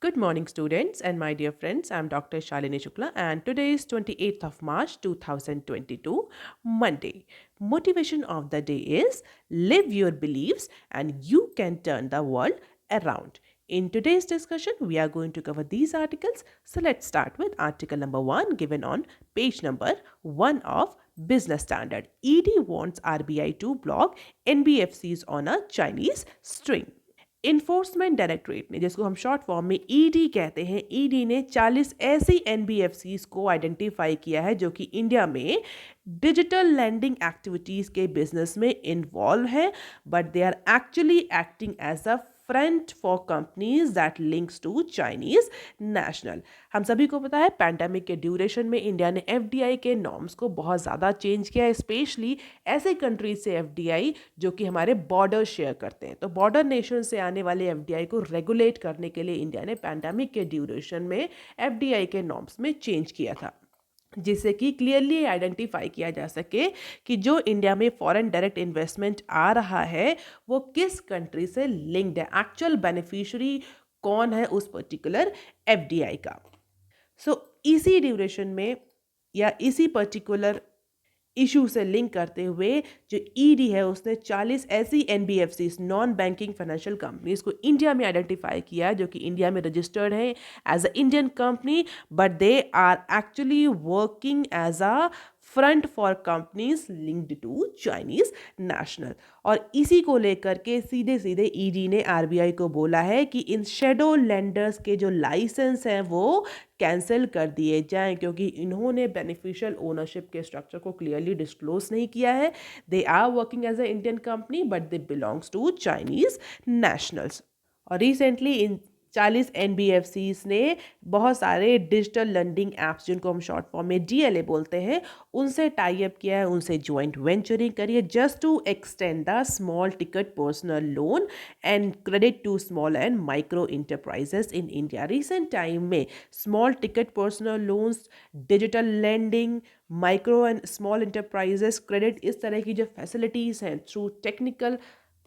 Good morning, students, and my dear friends. I'm Dr. Shalini Shukla, and today is 28th of March 2022, Monday. Motivation of the day is live your beliefs, and you can turn the world around. In today's discussion, we are going to cover these articles. So let's start with article number 1 given on page number 1 of Business Standard. ED wants RBI to block NBFCs on a Chinese string. Enforcement directorate ने, जिसको हम short form में ED कहते हैं, ED ने 40 ऐसी NBFCs को identify किया है जो कि इंडिया में डिजिटल लैंडिंग एक्टिविटीज़ के बिजनेस में इन्वॉल्व है, but they are actually acting as a front for companies that links to Chinese national. हम सभी को पता है पैंडेमिक के ड्यूरेशन में इंडिया ने एफडीआई के नॉर्म्स को बहुत ज़्यादा चेंज किया है, स्पेशली ऐसे कंट्रीज से एफडीआई जो कि हमारे बॉर्डर शेयर करते हैं। तो बॉर्डर नेशन से आने वाले एफडीआई को रेगुलेट करने के लिए इंडिया ने पैंडेमिक के ड्यूरेशन में एफडीआई के नॉर्म्स में चेंज किया था, जिससे कि क्लियरली आइडेंटिफाई किया जा सके कि जो इंडिया में फॉरेन डायरेक्ट इन्वेस्टमेंट आ रहा है वो किस कंट्री से लिंक्ड है, एक्चुअल बेनिफिशियरी कौन है उस पर्टिकुलर एफडीआई का। सो इसी ड्यूरेशन में या इसी पर्टिकुलर इशू से लिंक करते हुए जो ईडी है उसने 40 ऐसी NBFC non banking financial companies को इंडिया में आइडेंटिफाई किया जो कि इंडिया में रजिस्टर्ड है as a Indian company, but they are actually working as a front for companies linked to Chinese national. और इसी को लेकर के सीधे सीधे ईडी ने आरबीआई को बोला है कि इन शेडो लेंडर्स के जो लाइसेंस हैं वो कैंसिल कर दिए जाएं, क्योंकि इन्होंने बेनिफिशियल ओनरशिप के स्ट्रक्चर को क्लियरली डिस्क्लोज नहीं किया है। They are working as a Indian company but they belongs to Chinese nationals. और रिसेंटली इन 40 एनबीएफसीज ने बहुत सारे डिजिटल लैंडिंग एप्स, जिनको हम शॉर्ट फॉर्म में डीएलए बोलते हैं, उनसे टाई अप किया है, उनसे ज्वाइंट वेंचरिंग करी है just to extend the small ticket personal loan and credit to small and micro enterprises in India. Recent time में small ticket personal loans, digital landing, micro and small enterprises credit, इस तरह की जो facilities हैं through technical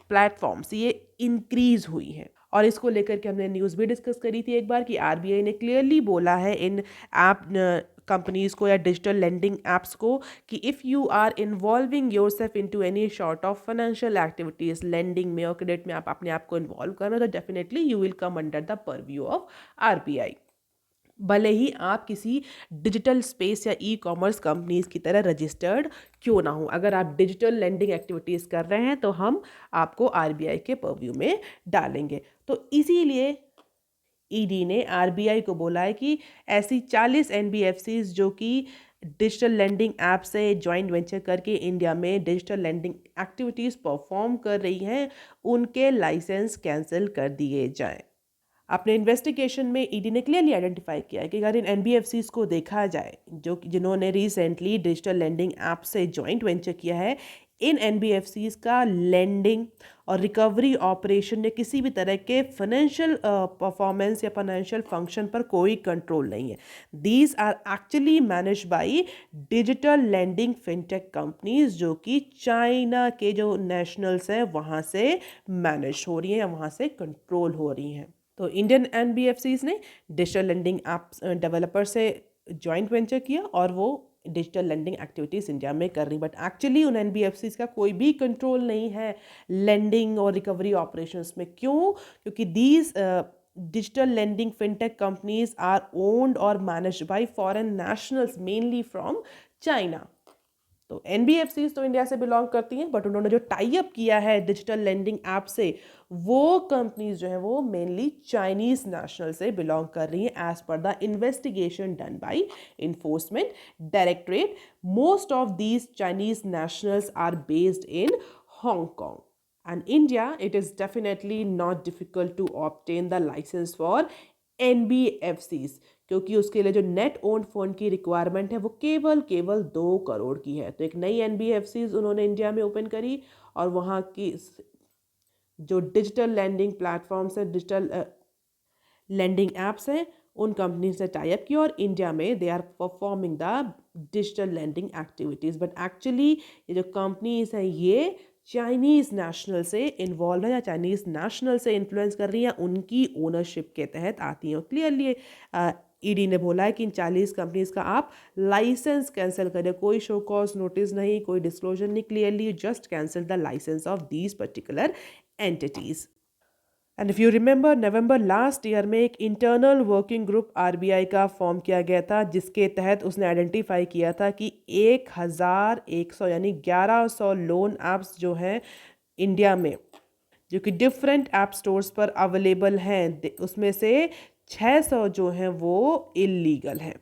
platforms ये increase हुई हैं। और इसको लेकर के हमने न्यूज़ भी डिस्कस करी थी एक बार कि आरबीआई ने क्लियरली बोला है इन ऐप कंपनीज को या डिजिटल लेंडिंग एप्स को कि if you are involving yourself in to any sort of financial activities, lending में और क्रेडिट में आप अपने आप को इन्वॉल्व करना, तो definitely you will come under the purview of RBI. भले ही आप किसी डिजिटल स्पेस या ई कॉमर्स कंपनीज की तरह रजिस्टर्ड क्यों ना हो, अगर आप डिजिटल लेंडिंग एक्टिविटीज़ कर रहे हैं तो हम आपको आरबीआई के परव्यू में डालेंगे। तो इसीलिए ईडी ने आरबीआई को बोला है कि ऐसी 40 एनबीएफसीज जो कि डिजिटल लेंडिंग ऐप से जॉइंट वेंचर करके इंडिया में डिजिटल लेंडिंग एक्टिविटीज़ परफॉर्म कर रही हैं, उनके लाइसेंस कैंसिल कर दिए जाएं। अपने इन्वेस्टिगेशन में ईडी ने क्लियरली आइडेंटिफाई किया है कि अगर इन एनबीएफसीज को देखा जाए जो जिन्होंने रिसेंटली डिजिटल लेंडिंग ऐप से जॉइंट वेंचर किया है, इन एनबीएफसीज का लेंडिंग और रिकवरी ऑपरेशन या किसी भी तरह के फाइनेंशियल परफॉर्मेंस या फाइनेंशियल फंक्शन पर कोई कंट्रोल नहीं है। These are actually manage by digital lending fintech companies जो कि चाइना के जो नेशनल्स हैं वहाँ से मैनेज हो रही हैं या वहाँ से कंट्रोल हो रही हैं। तो इंडियन एनबीएफसीज ने डिजिटल लेंडिंग ऐप्स डेवलपर से जॉइंट वेंचर किया और वो डिजिटल लेंडिंग एक्टिविटीज़ इंडिया में कर रही, बट एक्चुअली उन एनबीएफसीज का कोई भी कंट्रोल नहीं है लेंडिंग और रिकवरी ऑपरेशंस में। क्यों? क्योंकि these digital lending fintech companies are owned और managed by foreign nationals mainly from China. तो एनबीएफसीज तो इंडिया से बिलोंग करती हैं, बट उन्होंने जो टाई अप किया है डिजिटल लेंडिंग ऐप से, वो कंपनीज जो है वो मेनली चाइनीज नेशनल से बिलोंग कर रही हैं as per the investigation done by enforcement directorate. Most of these Chinese nationals are based in Hong Kong and India. It is definitely not difficult to obtain the license for NBFCs, क्योंकि उसके लिए जो net owned fund की requirement है वो केवल 2 करोड़ की है। तो एक नई एनबीएफसीज उन्होंने इंडिया में ओपन करी और वहाँ की जो डिजिटल लैंडिंग प्लेटफॉर्म्स हैं, डिजिटल लैंडिंग ऐप्स हैं, उन कंपनी से टाई अप किया और इंडिया में they are performing the digital lending activities. But actually ये जो कंपनीज हैं ये चाइनीज़ नेशनल से इन्वॉल्व है या चाइनीज़ नेशनल से इन्फ्लुएंस कर रही हैं, उनकी ओनरशिप के तहत आती हैं। क्लियरली ईडी ने बोला है कि इन 40 कंपनीज का आप लाइसेंस कैंसिल करें, कोई शो कॉज नोटिस नहीं, कोई डिस्क्लोजर नहीं, clearly just cancel the licence of these particular entities. And if you remember, November last year में एक इंटरनल वर्किंग ग्रुप आरबीआई का फॉर्म किया गया था, जिसके तहत उसने आइडेंटिफाई किया था कि 1100 यानी 1100 लोन ऐप्स जो हैं इंडिया में, जो कि डिफरेंट ऐप स्टोर्स पर अवेलेबल हैं, उसमें से 600 जो हैं वो इलीगल हैं।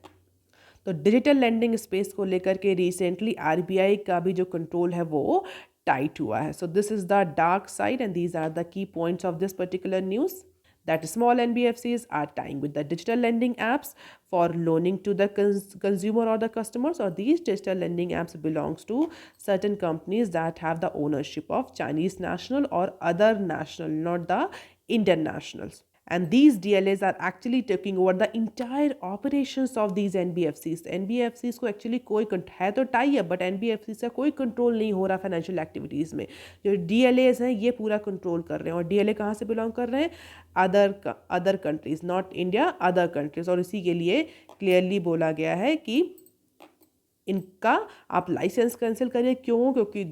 तो डिजिटल लेंडिंग स्पेस को लेकर के रिसेंटली आरबीआई का भी जो कंट्रोल है वो टाइट हुआ है। So this is the dark side and these are the key points of this particular news, that small NBFCs are tying with the digital lending apps for loaning to the consumer or the customers, or these digital lending apps belongs to certain companies that have the ownership of Chinese national or other national, not the Indian nationals. And these DLAs are actually taking over the entire operations of these NBFCs. NBFCs को actually कोई है तो tie है, but NBFC से कोई control नहीं हो रहा फाइनेंशियल एक्टिविटीज़ में। जो DLAs हैं ये पूरा कंट्रोल कर रहे हैं, और DLA कहाँ से बिलोंग कर रहे हैं? Other countries, not India, other countries. और इसी के लिए क्लियरली बोला गया है कि इनका आप लाइसेंस कैंसिल करिए। क्यों? क्योंकि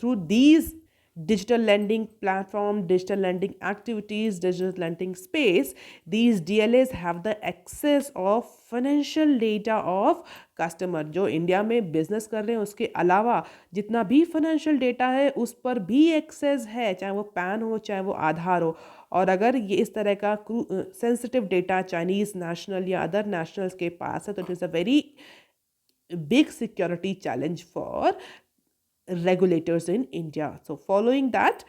through these digital lending platform, digital lending activities, digital lending space, these DLAs have the access of financial data of customer। जो इंडिया में बिजनेस कर रहे हैं उसके अलावा जितना भी फाइनेंशियल डेटा है उस पर भी एक्सेस है, चाहे वो पैन हो चाहे वो आधार हो। और अगर ये इस तरह का सेंसिटिव डेटा चाइनीज़ नेशनल या अदर नेशनल्स के पास है, तो it is a very big security challenge for regulators in India. So following that,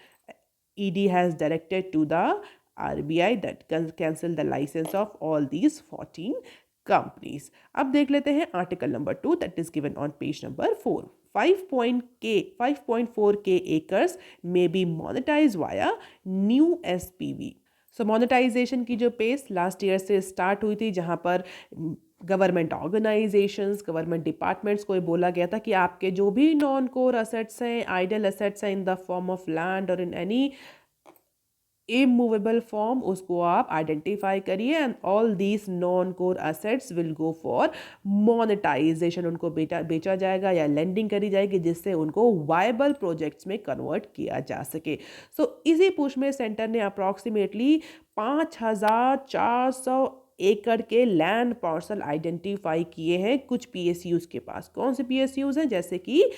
ED has directed to the RBI that can cancel the license of all these 14 companies. अब देख लेते हैं article number 2 that is given on page number 4. 5.4k acres may be monetized via new SPV. So monetization की जो pace last year से start हुई थी, जहाँ पर गवर्नमेंट ऑर्गेनाइजेशंस, गवर्नमेंट डिपार्टमेंट्स को बोला गया था कि आपके जो भी नॉन कोर असेट्स हैं, आइडल असेट्स हैं in the form of land और इन एनी इमूवेबल फॉर्म, उसको आप आइडेंटिफाई करिए and all these non core assets will go for monetisation. उनको बेचा जाएगा या लेंडिंग करी जाएगी, जिससे उनको वायबल प्रोजेक्ट्स में कन्वर्ट किया जा सके। सो इसी पुश में सेंटर ने अप्रॉक्सीमेटली 5400 एकड़ के लैंड पार्सल आइडेंटिफाई किए हैं कुछ पीएसयूज के पास। कौन से पीएसयूज हैं? जैसे कि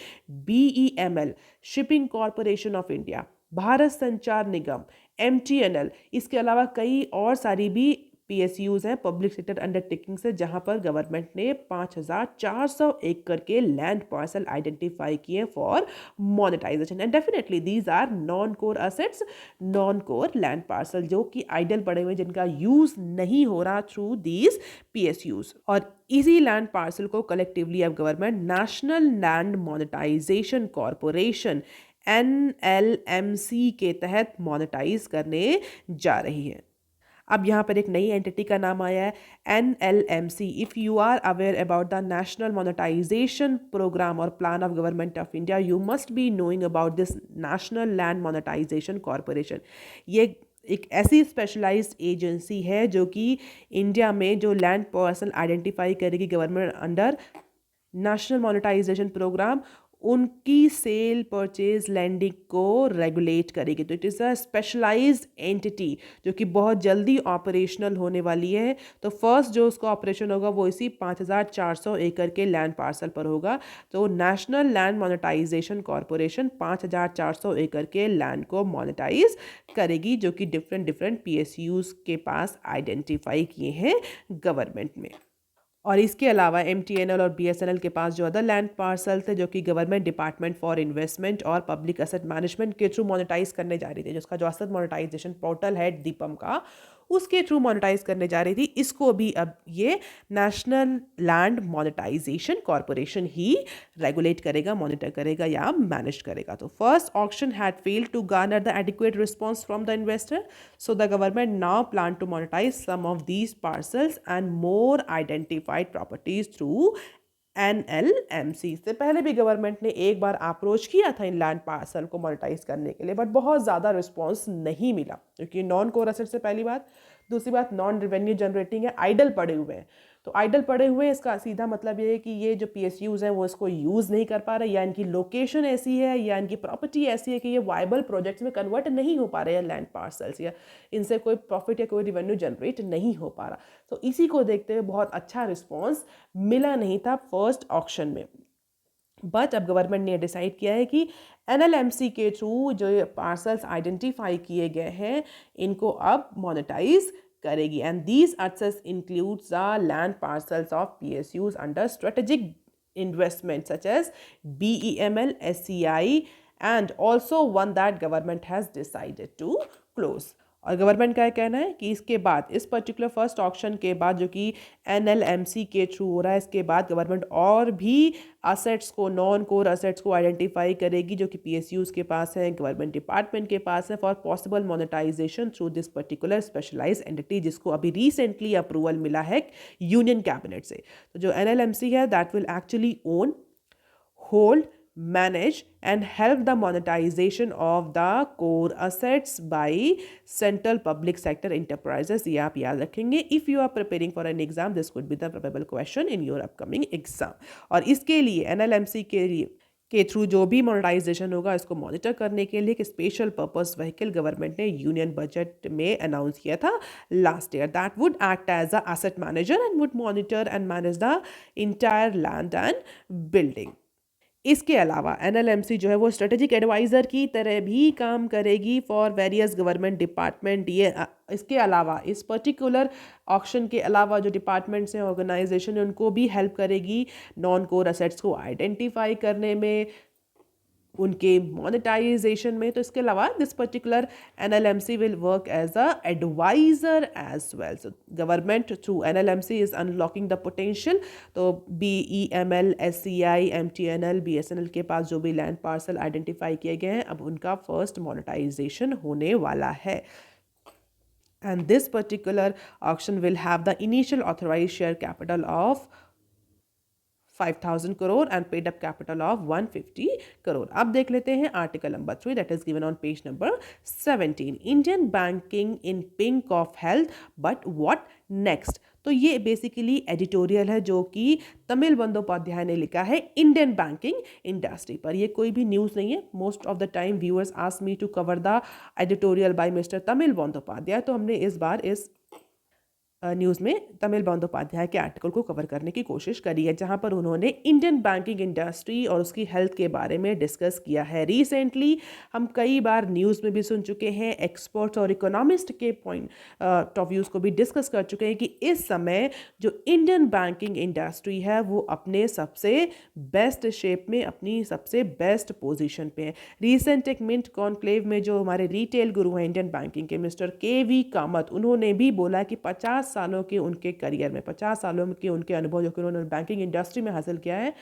BEML, shipping corporation of India, Bharat संचार निगम, MTNL, इसके अलावा कई और सारी भी PSUs हैं, पब्लिक सेक्टर अंडरटेकिंग से, जहां पर गवर्नमेंट ने 5400 एकड़ के लैंड पार्सल आइडेंटिफाई किए for monetisation. And definitely these are non core assets, non core land parcel जो कि आइडल पड़े हुए, जिनका यूज नहीं हो रहा थ्रू दीज PSUs। और इसी लैंड पार्सल को कलेक्टिवली अब government national land monetization corporation NLMC के तहत मोनेटाइज करने जा रही है। अब यहाँ पर एक नई एंटिटी का नाम आया है, NLMC। If you are aware about the national monetization program और plan of government of India, you must be knowing about this national land monetization corporation. ये एक ऐसी स्पेशलाइज्ड एजेंसी है जो कि इंडिया में जो लैंड पार्सल आइडेंटिफाई करेगी government under national monetization programme, उनकी सेल परचेज लैंडिंग को रेगुलेट करेगी। तो it is a specialised entity जो कि बहुत जल्दी ऑपरेशनल होने वाली है। तो फर्स्ट जो उसका ऑपरेशन होगा वो इसी 5400 एकड़ के लैंड पार्सल पर होगा। तो नेशनल लैंड मोनेटाइजेशन कॉरपोरेशन 5400 एकड़ के लैंड को मोनेटाइज करेगी, जो कि डिफरेंट PSUs के पास आइडेंटिफाई किए हैं गवर्नमेंट में। और इसके अलावा MTNL और BSNL के पास जो अदर लैंड पार्सल थे, जो कि गवर्नमेंट डिपार्टमेंट फॉर इन्वेस्टमेंट और पब्लिक एसेट मैनेजमेंट के थ्रू मोनेटाइज करने जा रही थी, जिसका जो एसेट मोनेटाइजेशन पोर्टल है दीपम का, उसके थ्रू मोनेटाइज करने जा रही थी, इसको भी अब ये नेशनल लैंड मोनेटाइजेशन कॉरपोरेशन ही रेगुलेट करेगा, मॉनिटर करेगा या मैनेज करेगा। तो first auction had failed to garner the adequate response from the investor, so the government now plan to monetise some of these parcels and more identified properties through NLMC से पहले भी government ने एक बार approach किया था इन land parcel को monetise करने के लिए, बट बहुत ज़्यादा रिस्पॉन्स नहीं मिला, क्योंकि नॉन कोर एसेट से पहली बात, दूसरी बात नॉन रेवेन्यू जनरेटिंग है, आइडल पड़े हुए हैं। तो आइडल पड़े हुए हैं, इसका सीधा मतलब ये है कि ये जो PSUs हैं वो इसको यूज़ नहीं कर पा रहे, या इनकी लोकेशन ऐसी है या इनकी प्रॉपर्टी ऐसी है कि ये वाइबल प्रोजेक्ट्स में कन्वर्ट नहीं हो पा रहे हैं लैंड पार्सल्स, या इनसे कोई प्रॉफिट या कोई रिवेन्यू जनरेट नहीं हो पा रहा। तो इसी को देखते हुए बहुत अच्छा रिस्पॉन्स मिला नहीं था फर्स्ट ऑक्शन में। बट अब गवर्नमेंट ने डिसाइड किया है कि NLMC के थ्रू जो पार्सल्स आइडेंटिफाई किए गए हैं इनको अब मोनेटाइज करेगी, and these access includes the land parcels of PSUs under strategic investment such as BEML, SCI, and also one that government has decided to close। और गवर्नमेंट का कहना है कि इसके बाद, इस पर्टिकुलर फर्स्ट ऑक्शन के बाद जो कि NLMC के थ्रू हो रहा है, इसके बाद गवर्नमेंट और भी असेट्स को, नॉन कोर असेट्स को आइडेंटिफाई करेगी जो कि PSUs के पास हैं, गवर्नमेंट डिपार्टमेंट के पास है, for possible monetisation through this particular specialised entity, जिसको अभी रिसेंटली अप्रूवल मिला है यूनियन कैबिनेट से। तो जो NLMC है that will actually own, hold, manage and help the monetization of the core assets by central public sector enterprises। ये आप याद रखेंगे। If you are preparing for an exam, this could be the probable question in your upcoming exam। और इसके लिए NLMC के through जो भी मोनेटाइजेशन होगा इसको मॉनिटर करने के लिए एक स्पेशल पर्पस व्हीकल गवर्नमेंट ने यूनियन बजट में अनाउंस किया था last year, that would act as a asset manager and would monitor and manage the entire land and building. इसके अलावा NLMC जो है वो स्ट्रेटेजिक एडवाइज़र की तरह भी काम करेगी फॉर वेरियस गवर्नमेंट डिपार्टमेंट। ये इसके अलावा, इस पर्टिकुलर ऑक्शन के अलावा जो डिपार्टमेंट्स हैं, ऑर्गेनाइजेशन हैं, उनको भी हेल्प करेगी नॉन कोर असेट्स को आइडेंटिफाई करने में, उनके मोनेटाइजेशन में। तो इसके अलावा this particular NLMC will work as a advisor as well. So government through NLMC is unlocking the potential. तो BEML, SCI, MTNL, BSNL के पास जो भी लैंड पार्सल आइडेंटिफाई किए गए हैं, अब उनका फर्स्ट मोनेटाइजेशन होने वाला है। And this particular auction will have the initial authorized share capital of 5,000 crore and paid up capital of 150 crore। अब देख लेते हैं article number 3 that is given on page number 17। Indian banking in pink of health but what next। तो ये basically editorial है जो कि तमिल बंदोपाध्याय ने लिखा है इंडियन बैंकिंग इंडस्ट्री पर। ये कोई भी न्यूज़ नहीं है। Most of the time viewers ask me to cover the editorial by mister Tamal Bandyopadhyay, तो हमने इस बार इस न्यूज़ में तमिल बंदोपाध्याय के आर्टिकल को कवर करने की कोशिश करी है, जहां पर उन्होंने इंडियन बैंकिंग इंडस्ट्री और उसकी हेल्थ के बारे में डिस्कस किया है। रिसेंटली हम कई बार न्यूज़ में भी सुन चुके हैं, एक्सपर्ट्स और इकोनॉमिस्ट के पॉइंट ऑफ व्यूज़ को भी डिस्कस कर चुके हैं कि इस समय जो इंडियन बैंकिंग इंडस्ट्री है वो अपने सबसे बेस्ट शेप में, अपनी सबसे बेस्ट पोजिशन पे है। रिसेंट एक मिंट कॉन्क्लेव में जो हमारे रिटेल गुरु हैं इंडियन बैंकिंग के, मिस्टर KV कामत, उन्होंने भी बोला कि 50 सालों के उनके करियर में, 50 सालों के उनके अनुभव जो कि उन्होंने बैंकिंग इंडस्ट्री में हासिल किया है,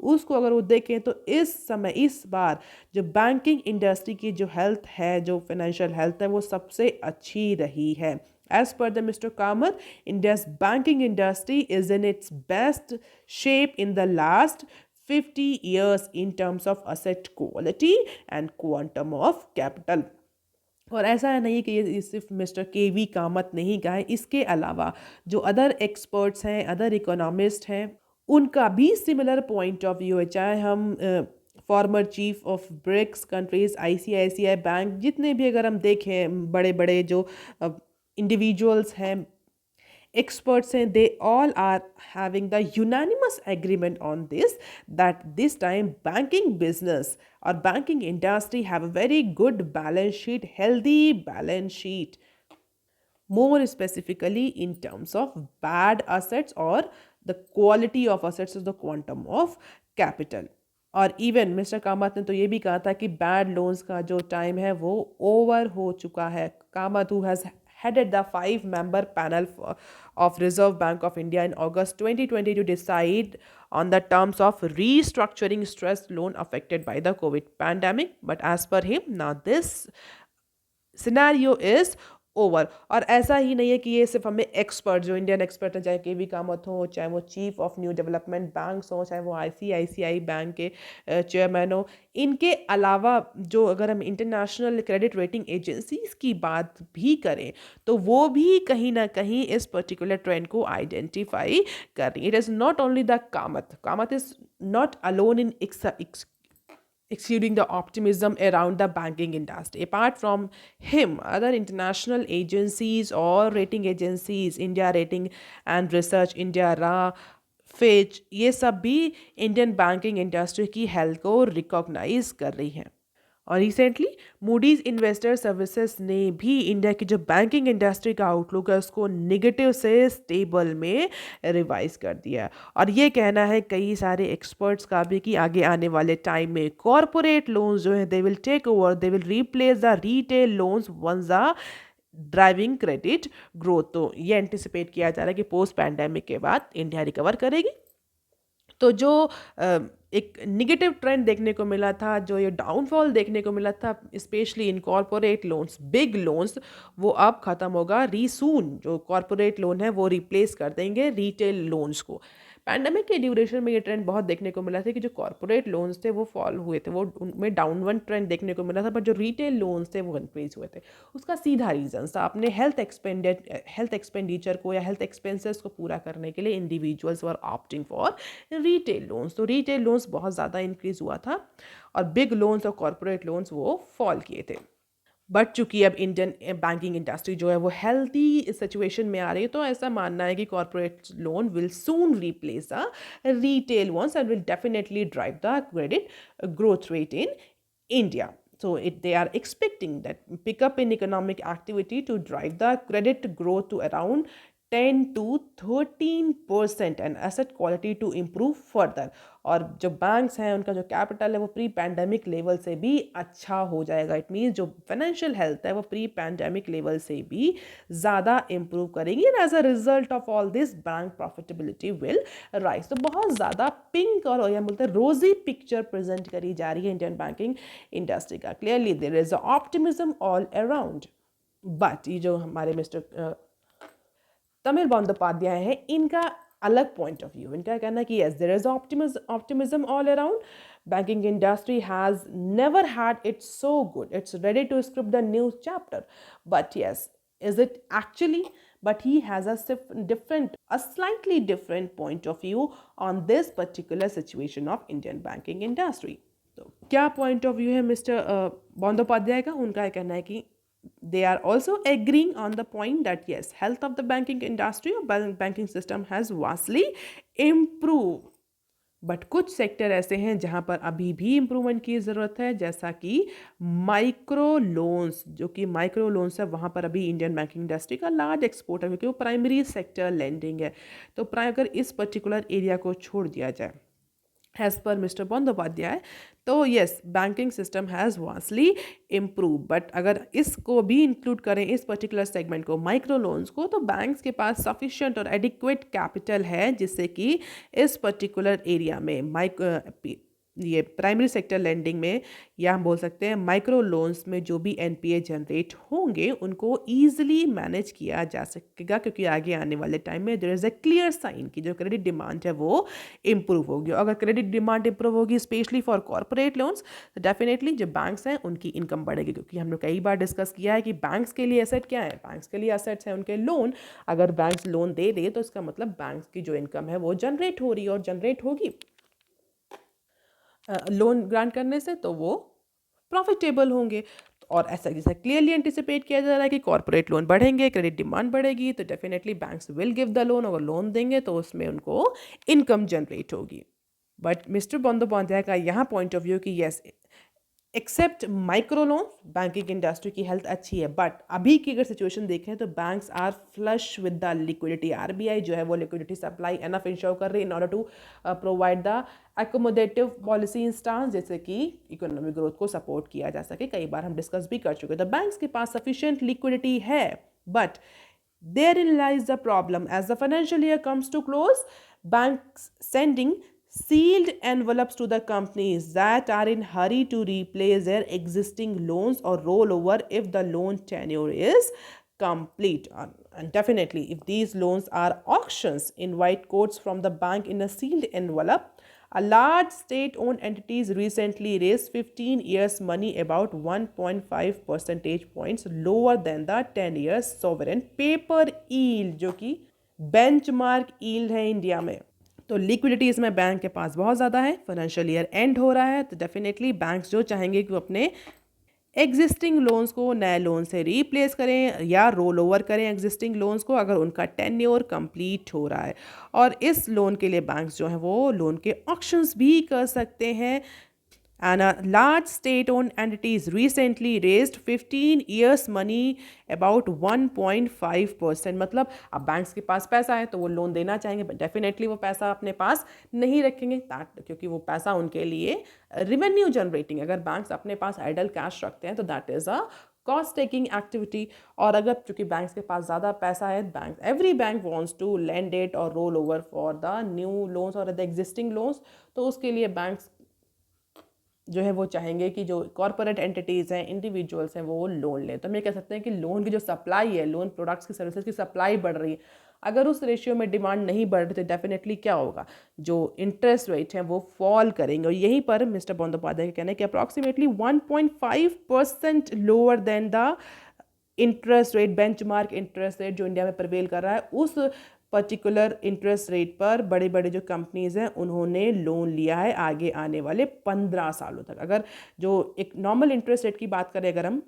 उसको अगर वो देखें तो इस समय, इस बार जो बैंकिंग इंडस्ट्री की जो हेल्थ है, जो फाइनेंशियल हेल्थ है, वो सबसे अच्छी रही है। As per the Mr. Kamath, India's banking industry is in its best shape in the last 50 years in terms of asset quality and quantum of capital। और ऐसा नहीं कि ये सिर्फ मिस्टर KV कामत नहीं कहा है, इसके अलावा जो अदर एक्सपर्ट्स हैं, अदर इकोनॉमिस्ट हैं, उनका भी सिमिलर पॉइंट ऑफ व्यू है। चाहे हम former chief of BRICS countries, ICICI bank, जितने भी अगर हम देखें बड़े बड़े जो इंडिविजुअल्स हैं, experts saying they all are having the unanimous agreement on this, that this time banking business or banking industry have a very good balance sheet, healthy balance sheet, more specifically in terms of bad assets or the quality of assets is the quantum of capital। और even mister Kamat ने तो ये भी कहा था कि bad loans का जो टाइम है वो ओवर हो चुका है। Kamat who has headed the 5-member panel of Reserve Bank of India in August 2020 to decide on the terms of restructuring stressed loan affected by the COVID pandemic. But as per him, now this scenario is over. और ऐसा ही नहीं है कि ये सिर्फ हमें expert, जो Indian expert हैं, चाहे के वी कामत हो, चाहे वो chief of new development banks हो, चाहे वो आईसीआईसीआई बैंक के चेयरमैन हो, इनके अलावा जो अगर हम इंटरनेशनल क्रेडिट रेटिंग एजेंसीज की बात भी करें तो वो भी कहीं ना कहीं इस पर्टिकुलर ट्रेंड को आइडेंटिफाई कर रही है। It is not only the Kamat is not alone in exuding the optimism around the banking industry. Apart from him, other international agencies or rating agencies, India Rating and Research, India RA, Fitch, ये सब भी Indian banking industry की health को recognise कर रही हैं। और recently Moody's investor services ने भी इंडिया की जो बैंकिंग इंडस्ट्री का आउटलुक है उसको नेगेटिव से स्टेबल में रिवाइज कर दिया है। और ये कहना है कई सारे एक्सपर्ट्स का भी कि आगे आने वाले टाइम में कॉरपोरेट लोन्स जो हैं they will take over, they will replace the retail loans once the driving credit growth. तो ये एंटिसिपेट किया जा रहा है कि पोस्ट पैंडेमिक के बाद इंडिया रिकवर करेगी। तो जो एक निगेटिव ट्रेंड देखने को मिला था, जो ये डाउनफॉल देखने को मिला था specially in corporate loans, big loans, वो अब ख़त्म होगा। रीसून जो कॉरपोरेट लोन है वो रिप्लेस कर देंगे रिटेल लोन्स को। पैंडमिक के ड्यूरेशन में ये ट्रेंड बहुत देखने को मिला था कि जो कॉरपोरेट लोन्स थे वो फॉल हुए थे, वो उनमें डाउनवर्ड ट्रेंड देखने को मिला था, बट जो रिटेल लोन्स थे वो इंक्रीज हुए थे। उसका सीधा रीज़न था, अपने हेल्थ एक्सपेंडिचर को या हेल्थ एक्सपेंसेस को पूरा करने के लिए individuals were opting for retail loans. तो रिटेल लोन्स बहुत ज़्यादा इंक्रीज हुआ था और बिग लोन्स और कॉरपोरेट लोन्स वो फॉल किए थे। बट चूंकि अब इंडियन बैंकिंग इंडस्ट्री जो है वो हेल्थी सिचुएशन में आ रही है, तो ऐसा मानना है कि corporate loan will soon replace the retail once and will definitely drive the credit growth rate in India. So they are expecting that pickup in economic activity to drive the credit growth to around 10 to 13% and asset quality to improve further. और जो banks हैं उनका जो capital है वो pre pandemic level से भी अच्छा हो जाएगा। इट मीन्स जो फाइनेंशियल हेल्थ है वो प्री पैंडेमिक लेवल से भी ज़्यादा इम्प्रूव करेंगी and as a result of all this bank profitability will rise. तो बहुत ज़्यादा पिंक और या बोलते हैं रोजी पिक्चर प्रेजेंट करी जा रही है इंडियन बैंकिंग इंडस्ट्री का। Clearly there is a optimism all around. But ये जो हमारे मिस्टर तमिल बंदोपाध्याय हैं, इनका अलग पॉइंट ऑफ व्यू, इनका कहना है कि yes there is optimism all around, banking industry has never had its so good, it's ready to script the new chapter, but yes is it actually? But he has a slightly different point of view on this particular situation of Indian banking industry. तो क्या point of view है mister Bandyopadhyay का? उनका कहना है कि they are also agreeing on the point that yes, health of the banking industry or banking system has vastly improved. But कुछ sector ऐसे हैं जहां पर अभी भी इम्प्रूवमेंट की ज़रूरत है, जैसा कि माइक्रो लोन्स। जो कि माइक्रो लोन्स है वहां पर अभी इंडियन बैंकिंग इंडस्ट्री का लार्ज एक्सपोर्ट है, क्योंकि वो प्राइमरी सेक्टर लेंडिंग है। तो अगर इस पर्टिकुलर एरिया को छोड़ दिया जाए एज पर मिस्टर बंदोपाध्याय, तो yes banking system has vastly improve. But अगर इसको भी इंक्लूड करें, इस पर्टिकुलर सेगमेंट को, माइक्रो लोन्स को, तो बैंक्स के पास सफिशिएंट और एडिक्वेट कैपिटल है जिससे कि इस पर्टिकुलर एरिया में ये प्राइमरी सेक्टर लेंडिंग में, या हम बोल सकते हैं माइक्रो लोन्स में, जो भी एनपीए जनरेट होंगे उनको ईजिली मैनेज किया जा सकेगा, क्योंकि आगे आने वाले टाइम में there is a clear sign कि जो क्रेडिट डिमांड है वो इम्प्रूव होगी। अगर क्रेडिट डिमांड इम्प्रूव होगी स्पेशली फॉर कॉर्पोरेट लोन्स, तो डेफिनेटली जो बैंक्स हैं उनकी इनकम बढ़ेगी, क्योंकि हमने कई बार डिस्कस किया है कि बैंक्स के लिए एसेट क्या है? बैंक्स के लिए एसेट्स हैं उनके लोन। अगर बैंक्स लोन दे दे तो इसका मतलब बैंक्स की जो इनकम है वो जनरेट हो रही है, और जनरेट होगी लोन ग्रांट करने से, तो वो प्रॉफिटेबल होंगे। और ऐसा जैसा क्लियरली एंटिसिपेट किया जा रहा है कि कॉर्पोरेट लोन बढ़ेंगे, क्रेडिट डिमांड बढ़ेगी, तो definitely banks will give the loan. अगर लोन देंगे तो उसमें उनको इनकम जनरेट होगी। बट मिस्टर बंदोपाध्याय का यहाँ पॉइंट ऑफ व्यू कि yes, except micro loan banking industry की हेल्थ अच्छी है, बट अभी की अगर सिचुएशन देखें तो banks are flush with the liquidity. RBI जो है वो लिक्विडिटी सप्लाई एनफ इंश्योर कर रही है in order to provide the accommodative policy instance, जैसे कि इकोनॉमिक ग्रोथ को सपोर्ट किया जा सके। कई बार हम डिस्कस भी कर चुके हैं। तो बैंक्स के पास सफिशिएंट लिक्विडिटी है, but therein lies the problem. As the financial year comes to close, banks sending sealed envelopes to the companies that are in hurry to replace their existing loans or roll over if the loan tenure is complete. And definitely, if these loans are auctions, invite quotes from the bank in a sealed envelope. A large state-owned entities recently raised 15 years money about 1.5 percentage points lower than the 10 years sovereign paper yield, जो कि benchmark yield है India में. तो liquidity इसमें bank के पास बहुत ज़्यादा है. फाइनेंशियल ईयर एंड हो रहा है, तो डेफिनेटली बैंक्स जो चाहेंगे कि वो अपने एग्जिस्टिंग लोन्स को नए लोन से रिप्लेस करें या रोल ओवर करें एग्जिस्टिंग लोन्स को, अगर उनका टेन्योर कंप्लीट हो रहा है. और इस लोन के लिए बैंक्स जो हैं वो लोन के ऑक्शंस भी कर सकते हैं. And a large state-owned entities recently raised 15 years money about 1.5%. मतलब अब बैंक्स के पास पैसा है तो वो लोन देना चाहेंगे, बट डेफिनेटली वो पैसा अपने पास नहीं रखेंगे, क्योंकि वो पैसा उनके लिए रिवेन्यू जनरेटिंग. अगर बैंक्स अपने पास आइडल कैश रखते हैं तो that is a cost taking activity. और अगर चूंकि बैंक्स के पास ज़्यादा पैसा है, bank every bank wants to lend it और roll over for the new loans और द एग्जिस्टिंग लोन्स, तो उसके लिए बैंक्स जो है वो चाहेंगे कि जो कॉर्पोरेट एंटिटीज़ हैं, इंडिविजुअल्स हैं, वो लोन लें. तो हम ये कह सकते हैं कि लोन की जो सप्लाई है, लोन प्रोडक्ट्स की सर्विसेज की सप्लाई बढ़ रही है. अगर उस रेशियो में डिमांड नहीं बढ़ रही तो डेफिनेटली क्या होगा, जो इंटरेस्ट रेट हैं वो फॉल करेंगे. और यहीं पर मिस्टर बंदोपाध्याय का कहना है कि approximately 1.5% lower than the interest rate, benchmark interest rate जो इंडिया में प्रिवेल कर रहा है, उस पर्टिकुलर इंटरेस्ट रेट पर बड़े बड़े जो कंपनीज़ हैं उन्होंने लोन लिया है आगे आने वाले 15 सालों तक. अगर जो एक नॉर्मल इंटरेस्ट रेट की बात करें, अगर हम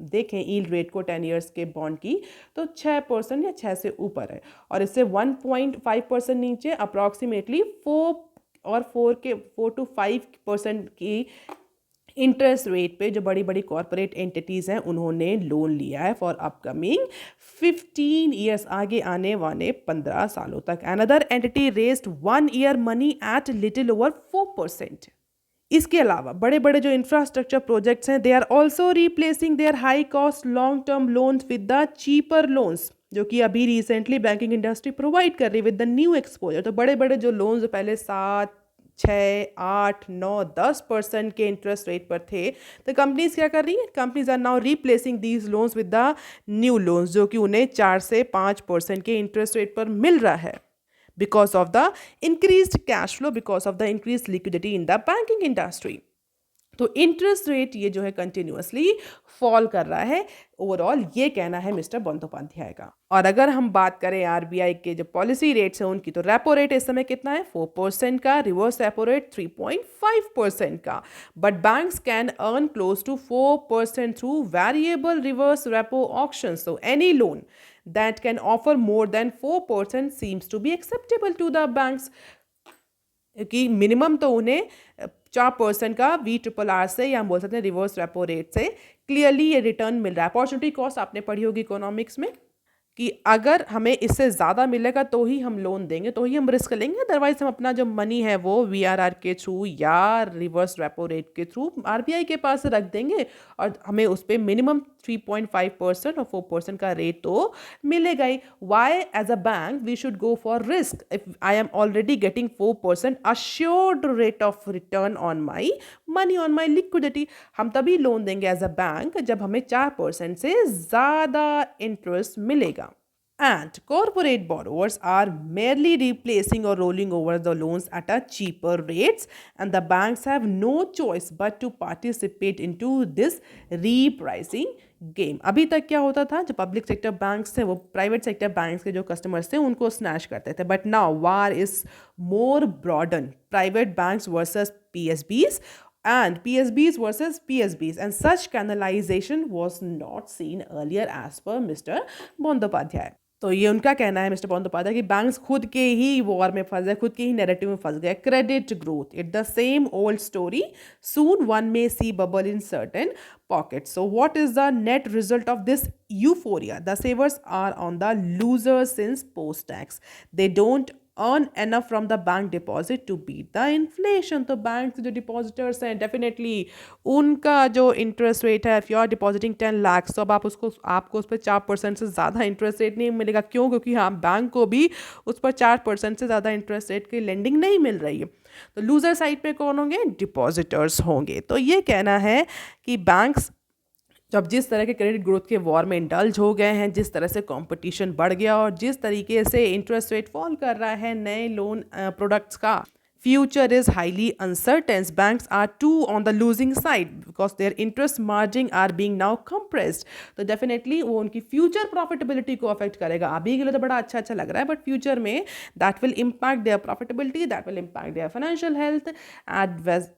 देखें यील्ड रेट को 10 इयर्स के बॉन्ड की, तो 6% या 6 से ऊपर है. और इससे 1.5% नीचे अप्रॉक्सीमेटली 4 to 5% की इंटरेस्ट रेट पे जो बड़ी बड़ी कॉर्पोरेट एंटिटीज़ हैं उन्होंने लोन लिया है फॉर अपकमिंग 15 ईयर्स, आगे आने वाले 15 सालों तक. Another entity raised 1 year money at little over 4%. इसके अलावा बड़े बड़े जो इंफ्रास्ट्रक्चर प्रोजेक्ट्स हैं, they are also replacing their high cost long term loans with the cheaper loans, जो कि अभी रिसेंटली बैंकिंग इंडस्ट्री प्रोवाइड कर रही है विद द न्यू एक्सपोजर. तो बड़े बड़े जो लोन्स पहले 7, 6, 8, 9, 10% के इंटरेस्ट रेट पर थे, तो कंपनीज क्या कर रही हैं, companies are now replacing these loans with the new loans, जो कि उन्हें 4 से 5% के इंटरेस्ट रेट पर मिल रहा है, because of the increased cash flow, because of the increase liquidity in the banking industry. तो इंटरेस्ट रेट ये जो है कंटिन्यूअसली फॉल कर रहा है ओवरऑल, ये कहना है मिस्टर बंदोपाध्याय का. और अगर हम बात करें आरबीआई के जो पॉलिसी रेट्स हैं उनकी, तो रेपो रेट इस समय कितना है, 4% का, रिवर्स रेपो रेट 3.5% का. But banks can earn close to 4% through variable reverse repo auction. So any loan that can offer more than 4% seems to be acceptable to the banks. कि minimum तो उन्हें 4% का VRRR से, या हम बोल सकते हैं रिवर्स रेपो रेट से, क्लियरली ये रिटर्न मिल रहा है. अपॉर्चुनिटी कॉस्ट आपने पढ़ी होगी इकोनॉमिक्स में, कि अगर हमें इससे ज़्यादा मिलेगा तो ही हम लोन देंगे, तो ही हम रिस्क लेंगे, अदरवाइज हम अपना जो मनी है वो VRR के थ्रू या रिवर्स रेपो रेट के थ्रू RBI के पास रख देंगे, और हमें उस पर मिनिमम 3.5% और 4% का रेट तो मिलेगा ही. Why as a bank we should go for risk if I am already getting 4% assured rate of return on my money, on my liquidity. हम तभी लोन देंगे एज अ बैंक जब हमें 4% से ज़्यादा इंटरेस्ट मिलेगा. And corporate borrowers are merely replacing or rolling over the loans at a cheaper rates, and the banks have no choice but to participate into this repricing game. अभी तक क्या होता था, जो पब्लिक सेक्टर बैंक्स थे वो private sector banks के जो कस्टमर्स थे उनको स्नैश करते थे, but now war is more broaden, private banks versus PSBs and PSBs versus PSBs, and such canalization was not seen earlier as per Mr. Bandyopadhyay. तो ये उनका कहना है मिस्टर बंदोपाध्याय कि बैंक्स खुद के ही वॉर में फंस गए, खुद के ही नैरेटिव में फंस गए. Credit growth, it the same old story, soon one may see bubble in certain pockets. So what is the net result of this euphoria? The savers are on the losers since post-tax. They don't earn enough from the bank deposit to beat the inflation. तो bank जो depositors हैं definitely उनका जो interest rate है, if you are depositing 10 lakhs, तो अब आपको उस पर 4% से ज़्यादा इंटरेस्ट रेट नहीं मिलेगा. क्यों? क्योंकि हाँ, बैंक को भी उस पर 4% से ज़्यादा इंटरेस्ट रेट की लेंडिंग नहीं मिल रही है. तो लूजर साइड पे कौन होंगे? डिपॉजिटर्स होंगे. तो ये कहना है कि बैंक्स जब जिस तरह के क्रेडिट ग्रोथ के वॉर में इंडल्ज हो गए हैं, जिस तरह से कंपटीशन बढ़ गया और जिस तरीके से इंटरेस्ट रेट फॉल कर रहा है नए लोन प्रोडक्ट्स का, future is highly uncertain. Banks are too on the losing side because their interest margin are being now compressed. तो डेफिनेटली वो उनकी फ्यूचर प्रॉफिटेबिलिटी को अफेक्ट करेगा. अभी के लिए तो बड़ा अच्छा अच्छा लग रहा है, बट फ्यूचर में that will impact their profitability, that will impact their financial health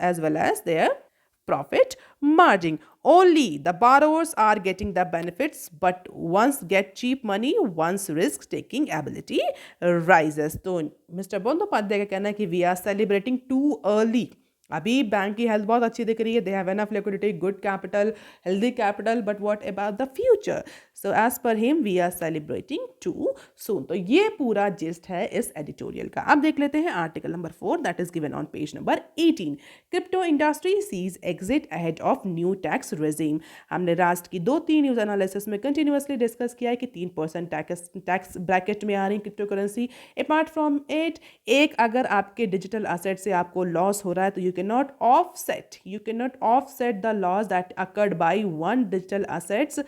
as well as their profit margin. Only the borrowers are getting the benefits, but once get cheap money, once risk taking ability rises. तो mister Bandyopadhyay का कहना है कि we are celebrating too early. अभी bank की health बहुत अच्छी दिख रही है, they have enough liquidity, good capital, healthy capital, but what about the future? So as per him we are celebrating too soon. तो ये पूरा जिस्ट है इस एडिटोरियल का. अब देख लेते हैं article number 4 that is given on page number 18. Crypto industry sees exit ahead of new tax regime. हमने राष्ट्र की 2-3 न्यूज एनालिसिस में कंटिन्यूसली डिस्कस किया है कि 3% टैक्स ब्रैकेट में आ रही crypto currency. Apart from it, एक अगर आपके डिजिटल असेट से आपको लॉस हो रहा है तो you cannot offset the loss that occurred by one digital assets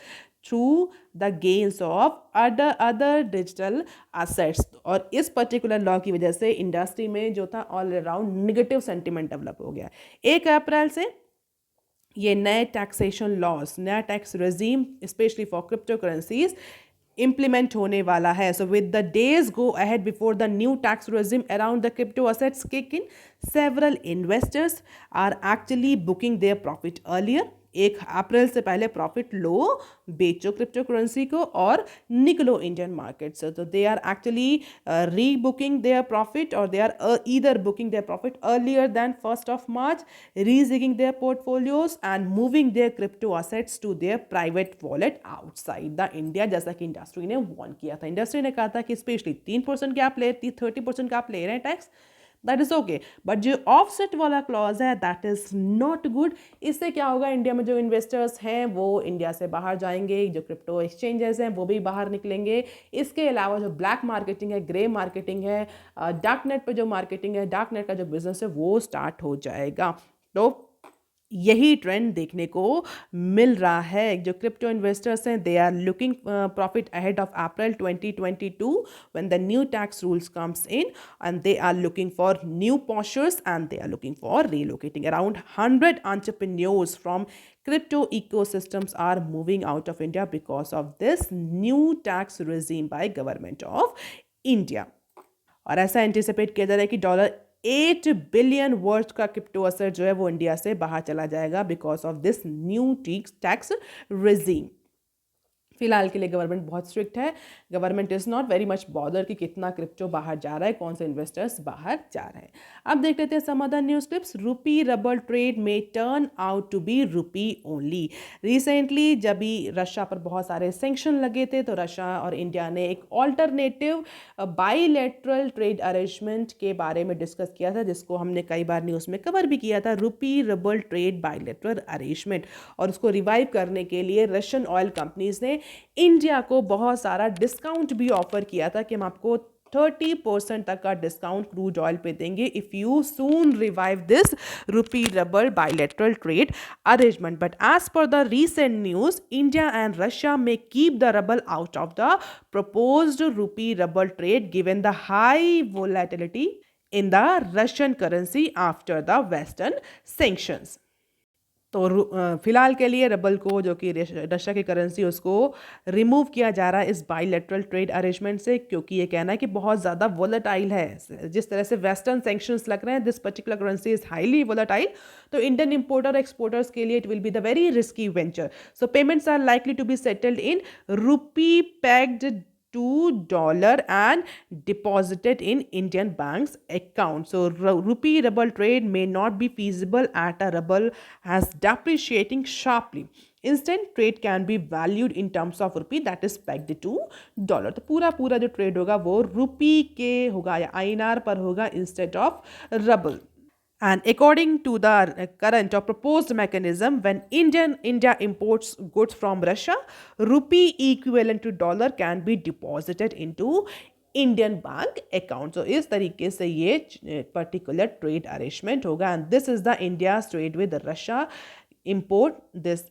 through the gains of other digital assets. और इस पर्टिकुलर लॉ की वजह से इंडस्ट्री में जो था all around negative sentiment develop हो गया. 1 अप्रैल से ये नए टैक्सेशन लॉस, नया tax regime specially for crypto currencies implement होने वाला है. So with the days go ahead before the new tax regime around the crypto assets kick in, several investors are actually booking their profit earlier. 1 अप्रैल से पहले profit लो, बेचो crypto currency को और निकलो Indian market से. तो they are actually rebooking their profit और they are either booking their profit earlier than 1st of March, rejigging their portfolios and moving their crypto assets to their private wallet outside the India, जैसा कि industry ने warn किया था. Industry ने कहा था कि स्पेशली 3% के आप ले 30% का आप ले रहे हैं tax, that is okay, but जो ऑफसेट वाला क्लॉज है दैट इज नॉट गुड. इससे क्या होगा, इंडिया में जो इन्वेस्टर्स हैं वो इंडिया से बाहर जाएंगे, जो क्रिप्टो एक्सचेंजेस हैं वो भी बाहर निकलेंगे. इसके अलावा जो ब्लैक मार्केटिंग है, ग्रे मार्केटिंग है, डार्क नेट पर जो मार्केटिंग है, डार्क नेट का जो बिजनेस है वो स्टार्ट हो जाएगा. तो यही ट्रेंड देखने को मिल रहा है. जो क्रिप्टो इन्वेस्टर्स हैं they are looking profit ahead of April 2022 when the new tax rules comes in, and they are looking for new pastures and they are looking for relocating. Around 100 entrepreneurs from crypto ecosystems are moving out of India because of this new tax regime by government of India. और ऐसा anticipate किया जा रहा है कि $8 billion worth का crypto asset जो है वो इंडिया से बाहर चला जाएगा because of this new tax regime. फिलहाल के लिए गवर्नमेंट बहुत स्ट्रिक्ट है. Government is not very much bother कि कितना क्रिप्टो बाहर जा रहा है, कौन से इन्वेस्टर्स बाहर जा रहे हैं. अब देख लेते हैं सम अदर न्यूज़ क्लिप्स. रूपी रबल ट्रेड में टर्न आउट टू बी रूपी ओनली. रिसेंटली जब भी रशिया पर बहुत सारे सेंक्शन लगे थे तो रशिया और इंडिया ने एक ऑल्टरनेटिव बाईलेटरल ट्रेड अरेंजमेंट के बारे में डिस्कस किया था, जिसको हमने कई बार न्यूज़ में कवर भी किया था, रूपी रबल ट्रेड बाईलेटरल अरेंजमेंट. और उसको रिवाइव करने के लिए रशियन ऑयल कंपनीज ने इंडिया को बहुत सारा डिस्काउंट भी ऑफर किया था कि हम आपको 30% तक का डिस्काउंट क्रूड ऑयल पे देंगे if you soon revive this rupee rouble bilateral trade arrangement. But as per the recent news, India and Russia may keep the rouble out of the proposed rupee ruble trade given the high volatility in the Russian currency after the Western sanctions. तो फिलहाल के लिए rubble को, जो कि Russia की currency, उसको remove किया जा रहा है इस बाईलेटरल ट्रेड अरेंजमेंट से, क्योंकि ये कहना है कि बहुत ज़्यादा वोलेटाइल है. जिस तरह से वेस्टर्न सैंक्शंस लग रहे हैं, this particular currency is highly volatile. तो इंडियन इंपोर्टर एक्सपोर्टर्स के लिए it will be the very risky venture. So payments are likely to be settled in rupee pegged $2 and deposited in Indian bank's account. So rupee ruble trade may not be feasible at a ruble has depreciating sharply. Instead, trade can be valued in terms of rupee that is pegged to dollar. तो पूरा जो trade होगा वो रूपी के होगा या INR पर होगा instead of ruble. And according to the current or proposed mechanism, when India imports goods from Russia, rupee equivalent to dollar can be deposited into Indian bank account. So इस तरीके से ये particular trade arrangement होगा. And this is the India's trade with Russia. Import this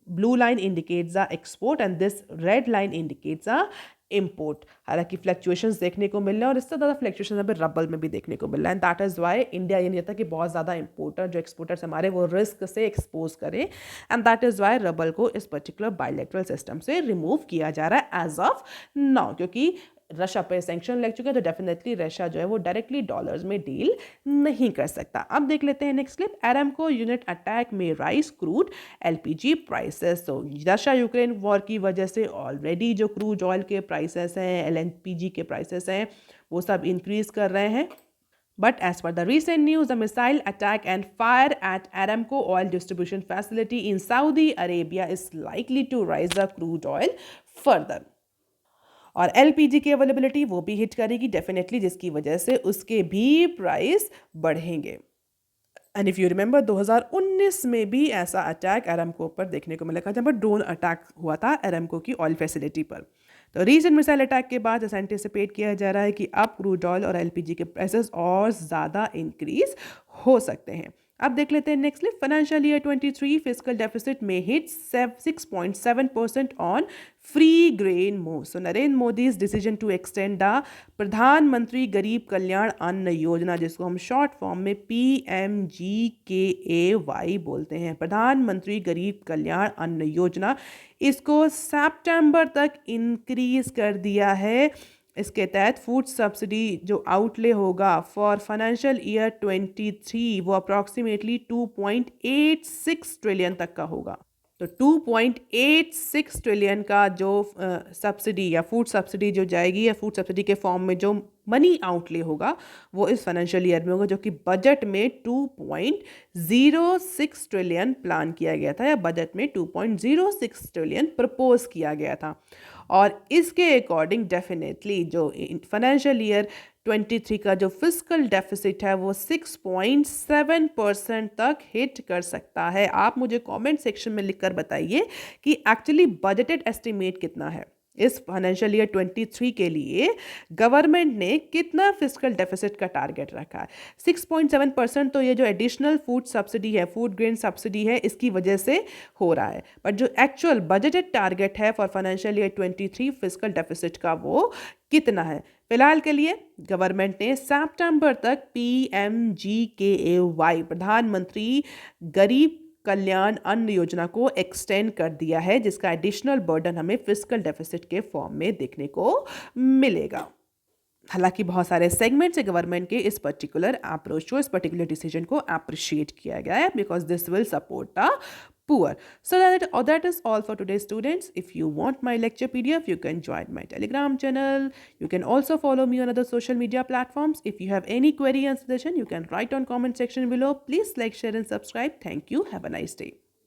blue line indicates the export and this red line indicates the import. हालांकि fluctuations देखने को मिल रहे हैं और इससे ज़्यादा फ्लक्चुएशन अभी रबल में भी देखने को मिल रहा है and that is why India ये नहीं था कि बहुत ज़्यादा इंपोर्टर जो एक्सपोर्टर्स हमारे वो रिस्क से एक्सपोज करें and that is why rouble को इस पर्टिकुलर बायलैटरल सिस्टम से रिमूव किया जा रहा है एज ऑफ नाउ, क्योंकि रशिया पे सैंक्शन लग चुके हैं तो डेफिनेटली रशिया जो है वो डायरेक्टली डॉलर्स में डील नहीं कर सकता। अब देख लेते हैं next clip. Aramco unit attack में राइस क्रूड एलपीजी प्राइसेस। तो रशिया यूक्रेन वॉर की वजह से ऑलरेडी जो क्रूड ऑयल के प्राइसेस हैं, एलएनपीजी के प्राइसेस हैं, वो सब इंक्रीज कर रहे हैं। But as per the recent news, the missile attack and fire at Aramco oil distribution facility in Saudi Arabia is likely to raise the crude oil further. और एलपीजी की अवेलेबिलिटी वो भी हिट करेगी definitely, जिसकी वजह से उसके भी प्राइस बढ़ेंगे। एंड इफ़ यू रिमेंबर 2019 में भी ऐसा अटैक एरामको पर देखने को मिला था, जहाँ पर ड्रोन अटैक हुआ था एरामको की ऑयल फैसिलिटी पर। तो रीसेंट मिसाइल अटैक के बाद ऐसा एंटिसिपेट किया जा रहा है कि अब क्रूड ऑयल और एलपीजी के प्राइसेस और ज़्यादा इंक्रीज हो सकते हैं। अब देख लेते हैं next clip. Financial year 23 physical deficit may hit 6.7% on free grain move. So Narendra Modi's decision to extend the Pradhan Mantri Garib कल्याण अन्न योजना, जिसको हम शॉर्ट फॉर्म में PMGKAY बोलते हैं, प्रधानमंत्री गरीब कल्याण अन्न योजना, इसको सितंबर तक इंक्रीज कर दिया है। इसके तहत फूड सब्सिडी जो आउटले होगा फॉर फाइनेंशियल ईयर 23 वो अप्रॉक्सीमेटली 2.86 ट्रिलियन तक का होगा। तो 2.86 ट्रिलियन का जो सब्सिडी या फूड सब्सिडी जो जाएगी या फूड सब्सिडी के फॉर्म में जो मनी आउटले होगा वो इस फाइनेंशियल ईयर में होगा, जो कि बजट में 2.06 ट्रिलियन प्लान किया गया था या बजट में 2.06 ट्रिलियन प्रपोज किया गया था। और इसके अकॉर्डिंग डेफिनेटली जो फाइनेंशियल ईयर 23 का जो फिस्कल डेफिसिट है वो 6.7% तक हिट कर सकता है। आप मुझे कमेंट सेक्शन में लिखकर बताइए कि एक्चुअली बजटेड एस्टिमेट कितना है इस फाइनेंशियल ईयर 23 के लिए, गवर्नमेंट ने कितना फिस्कल डेफिसिट का टारगेट रखा है। 6.7% तो ये जो एडिशनल फूड सब्सिडी है, फूड ग्रेन सब्सिडी है, इसकी वजह से हो रहा है, बट जो एक्चुअल बजटेड टारगेट है for financial year 23 fiscal deficit का वो कितना है। फिलहाल के लिए गवर्नमेंट ने सितंबर तक PMGKAY प्रधानमंत्री गरीब कल्याण अन्न योजना को एक्सटेंड कर दिया है, जिसका एडिशनल बर्डन हमें फिस्कल डेफिसिट के फॉर्म में देखने को मिलेगा। हालांकि बहुत सारे सेगमेंट से गवर्नमेंट के इस पर्टिकुलर अप्रोच को, इस पर्टिकुलर डिसीजन को अप्रिशिएट किया गया है, because this will support the poor. So that is all for today, students. If you want my lecture PDF, you can join my Telegram channel. You can also follow me on other social media platforms. If you have any query and suggestion, you can write on comment section below. Please like, share and subscribe. Thank you. Have a nice day.